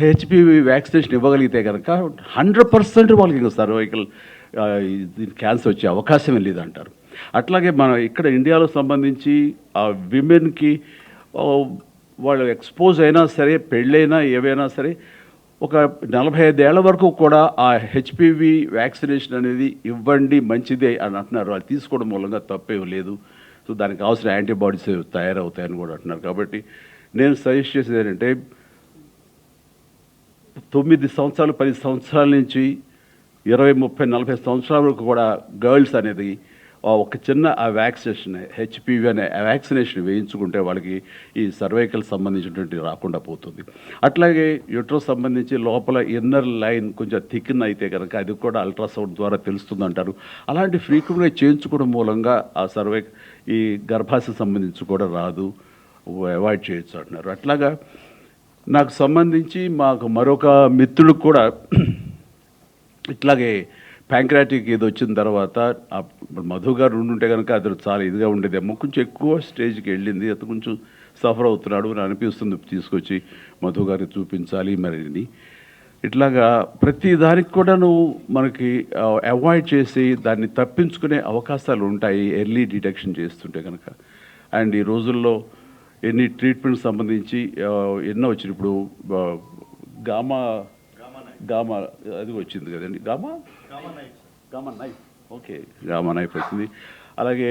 HPV vaccination ఇవ్వగలిగితే కనుక 100% వాళ్ళకి సర్వైకల్ క్యాన్సర్ వచ్చే అవకాశమే లేదంటారు. అట్లాగే మన ఇక్కడ ఇండియాలో సంబంధించి ఆ విమెన్కి వాళ్ళు ఎక్స్పోజ్ అయినా సరే, పెళ్ళైనా ఏవైనా సరే, ఒక 45 ఏళ్ల వరకు కూడా ఆ హెచ్పివి వ్యాక్సినేషన్ అనేది ఇవ్వండి, మంచిదే అని అంటున్నారు. అది తీసుకోవడం మూలంగా తప్పేం లేదు. సో దానికి కావాల్సిన యాంటీబాడీస్ తయారవుతాయని కూడా అంటున్నారు. కాబట్టి నేను సజెస్ట్ చేసేది ఏంటంటే 9 సంవత్సరాలు 10 సంవత్సరాల నుంచి 20, 30, 40 సంవత్సరాల వరకు కూడా గర్ల్స్ అనేది ఒక చిన్న ఆ వ్యాక్సినేషన్ హెచ్పివి అనే వ్యాక్సినేషన్ వేయించుకుంటే వాళ్ళకి ఈ సర్వైకల్ సంబంధించినటువంటి రాకుండా పోతుంది. అట్లాగే యూట్రస్ సంబంధించి లోపల ఇన్నర్ లైన్ కొంచెం థిక్న్ అయితే కనుక అది కూడా అల్ట్రాసౌండ్ ద్వారా తెలుస్తుంది అంటారు. అలాంటి ఫ్రీక్వెంట్గా చేయించుకోవడం మూలంగా ఆ ఈ గర్భాశయ సంబంధించి కూడా రాదు, అవాయిడ్ చేయొచ్చు అంటున్నారు. అట్లాగా నాకు సంబంధించి మాకు మరొక మిత్రుడికి కూడా ఇట్లాగే ప్యాంక్రాటిక్ ఇది వచ్చిన తర్వాత మధు గారు ఉండుంటే కనుక అది చాలా ఇదిగా ఉండేదేమో, కొంచెం ఎక్కువ స్టేజ్కి వెళ్ళింది, అతను కొంచెం సఫర్ అవుతున్నాడు అని అనిపిస్తుంది. తీసుకొచ్చి మధు గారికి చూపించాలి మరి. ఇట్లాగా ప్రతి దానికి కూడాను మనకి అవాయిడ్ చేసి దాన్ని తప్పించుకునే అవకాశాలు ఉంటాయి ఎర్లీ డిటెక్షన్ చేస్తుంటే కనుక. అండ్ ఈ రోజుల్లో ఎన్ని ట్రీట్మెంట్ సంబంధించి ఎన్నో వచ్చింది. ఇప్పుడు గామా అది వచ్చింది కదండి, gamma knife, okay, gamma knife వచ్చింది. అలాగే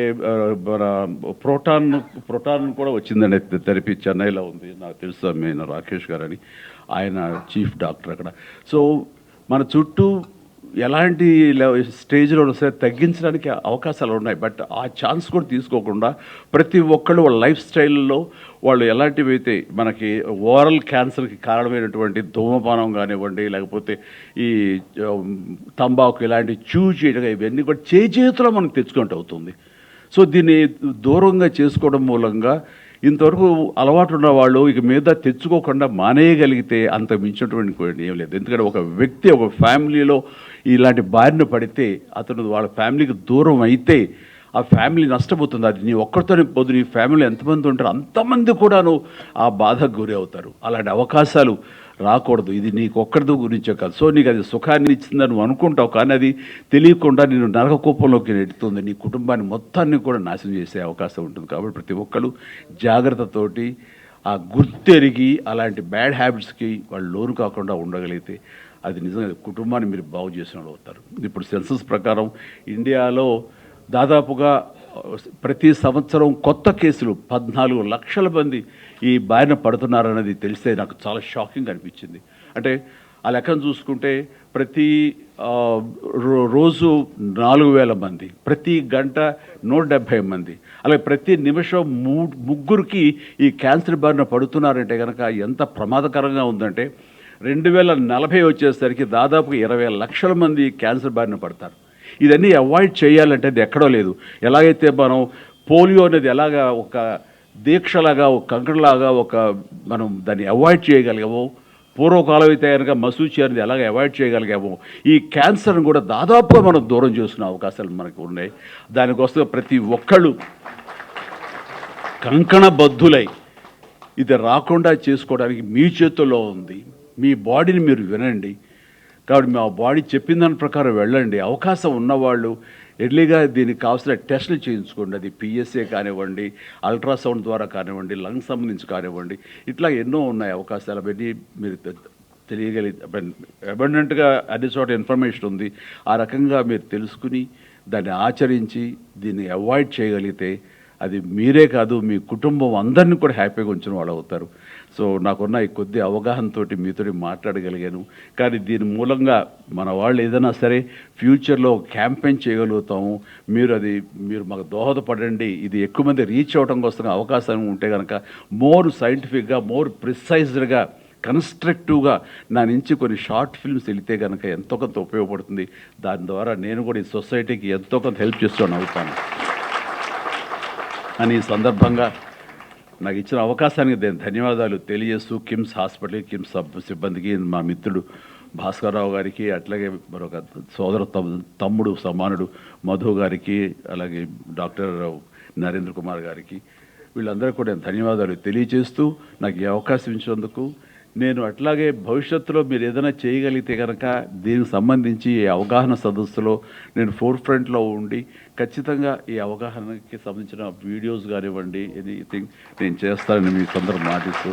ప్రోటాన్ కూడా వచ్చిందండి థెరపీ, చెన్నైలో ఉంది. నాకు తెలుసు నేను రాకేష్ గారు అని, ఆయన చీఫ్ డాక్టర్ అక్కడ. సో మన చుట్టూ ఎలాంటి స్టేజ్లో సరే తగ్గించడానికి అవకాశాలు ఉన్నాయి. బట్ ఆ ఛాన్స్ కూడా తీసుకోకుండా ప్రతి ఒక్కళ్ళు వాళ్ళ లైఫ్ స్టైల్లో వాళ్ళు ఎలాంటివి అయితే మనకి ఓరల్ క్యాన్సర్కి కారణమైనటువంటి ధూమపానం కానివ్వండి, లేకపోతే ఈ తంబాకు ఇలాంటి చేయడం, ఇవన్నీ కూడా చేతిలో మనకు తెచ్చుకుంటూ అవుతుంది. సో దీన్ని దూరంగా చేసుకోవడం మూలంగా ఇంతవరకు అలవాటు ఉన్న వాళ్ళు ఇక మీద తెచ్చుకోకుండా మానేయగలిగితే అంత మించినటువంటి ఏం లేదు. ఎందుకంటే ఒక వ్యక్తి ఒక ఫ్యామిలీలో ఇలాంటి బారిన పడితే అతను వాళ్ళ ఫ్యామిలీకి దూరం అయితే ఆ ఫ్యామిలీ నష్టపోతుంది. అది నీ ఒక్కరితోనే పోదు, నీ ఫ్యామిలీలో ఎంతమంది ఉంటారో అంతమంది కూడాను ఆ బాధకు గురి అవుతారు. అలాంటి అవకాశాలు రాకూడదు. ఇది నీకు ఒక్కరితో గురించే కాదు. సో నీకు అది సుఖాన్ని ఇచ్చిందని నువ్వు అనుకుంటావు, కానీ అది తెలియకుండా నేను నరక కూపంలోకి నెడుతుంది, నీ కుటుంబాన్ని మొత్తాన్ని కూడా నాశనం చేసే అవకాశం ఉంటుంది. కాబట్టి ప్రతి ఒక్కరు జాగ్రత్తతోటి ఆ గుర్తెరిగి అలాంటి బ్యాడ్ హ్యాబిట్స్కి వాళ్ళు లోను కాకుండా ఉండగలిగితే అది నిజంగా కుటుంబాన్ని మీరు బాగు చేసిన వాళ్ళు అవుతారు. ఇప్పుడు సెన్సస్ ప్రకారం ఇండియాలో దాదాపుగా ప్రతి సంవత్సరం కొత్త కేసులు 14 లక్షల మంది ఈ బారిన పడుతున్నారన్నది తెలిస్తే నాకు చాలా షాకింగ్ అనిపించింది. అంటే ఆ లెక్కను చూసుకుంటే ప్రతి రోజు 4,000 మంది, ప్రతి గంట 170 మంది, అలాగే ప్రతి నిమిషం 3 ఈ క్యాన్సర్ బారిన పడుతున్నారంటే కనుక ఎంత ప్రమాదకరంగా ఉందంటే 2040 వచ్చేసరికి దాదాపు 20 లక్షల మంది క్యాన్సర్ బారిన పడతారు. ఇదన్నీ అవాయిడ్ చేయాలంటే అది ఎక్కడో లేదు. ఎలాగైతే మనం పోలియో అనేది ఎలాగా ఒక దీక్షలాగా, ఒక కంకణలాగా మనం దాన్ని అవాయిడ్ చేయగలిగామో, పూర్వకాలం అయితే కనుక మసూచి అనేది ఎలాగ అవాయిడ్ చేయగలిగామో, ఈ క్యాన్సర్ని కూడా దాదాపుగా మనం దూరం చేసుకునే అవకాశాలు మనకు ఉన్నాయి. దానికోసం ప్రతి ఒక్కళ్ళు కంకణబద్ధులై ఇది రాకుండా చేసుకోవడానికి మీ చేతుల్లో ఉంది. మీ బాడీని మీరు వినండి. కాబట్టి మా బాడీ చెప్పిన దాని ప్రకారం వెళ్ళండి. అవకాశం ఉన్నవాళ్ళు ఎర్లీగా దీనికి కావాల్సిన టెస్టులు చేయించుకోండి. అది పిఎస్ఏ కానివ్వండి, అల్ట్రాసౌండ్ ద్వారా కానివ్వండి, లంగ్ సంబంధించి కానివ్వండి, ఇట్లా ఎన్నో ఉన్నాయి అవకాశాలు. అవన్నీ మీరు అబండెంట్గా అన్ని చోట ఇన్ఫర్మేషన్ ఉంది. ఆ రకంగా మీరు తెలుసుకుని దాన్ని ఆచరించి దీన్ని అవాయిడ్ చేయగలిగితే అది మీరే కాదు మీ కుటుంబం అందరినీ కూడా హ్యాపీగా ఉంచిన వాళ్ళు అవుతారు. సో నాకున్న ఈ కొద్ది అవగాహనతో మీతో మాట్లాడగలిగాను. కానీ దీని మూలంగా మన వాళ్ళు ఏదైనా సరే ఫ్యూచర్లో క్యాంపెయిన్ చేయగలుగుతాము. మీరు మాకు దోహదపడండి. ఇది ఎక్కువ మంది రీచ్ అవ్వడం కోసం అవకాశం ఉంటే కనుక మోర్ సైంటిఫిక్గా, మోర్ ప్రిసైజ్డ్గా, కన్స్ట్రక్టివ్గా నా నుంచి కొన్ని షార్ట్ ఫిల్మ్స్ వెళితే కనుక ఎంతో కొంత ఉపయోగపడుతుంది. దాని ద్వారా నేను కూడా ఈ సొసైటీకి ఎంతో కొంత హెల్ప్ చేస్తూ అవుతాను అని ఈ సందర్భంగా నాకు ఇచ్చిన అవకాశానికి నేను ధన్యవాదాలు తెలియజేస్తూ కిమ్స్ హాస్పిటల్, కిమ్స్ సిబ్బందికి, మా మిత్రుడు భాస్కర్రావు గారికి, అట్లాగే మరొక సోదర తమ్ముడు సమానుడు మధు గారికి, అలాగే డాక్టర్ నరేంద్ర కుమార్ గారికి, వీళ్ళందరూ కూడా నేను ధన్యవాదాలు తెలియజేస్తూ నాకు ఈ అవకాశం ఇచ్చినందుకు నేను అట్లాగే భవిష్యత్తులో మీరు ఏదైనా చేయగలిగితే కనుక దీనికి సంబంధించి ఈ అవగాహన సదస్సులో నేను ఫోర్ ఫ్రంట్లో ఉండి ఖచ్చితంగా ఈ అవగాహనకి సంబంధించిన వీడియోస్ కానివ్వండి ఎనీథింగ్ నేను చేస్తానని మీ కొందరు మాటిస్తూ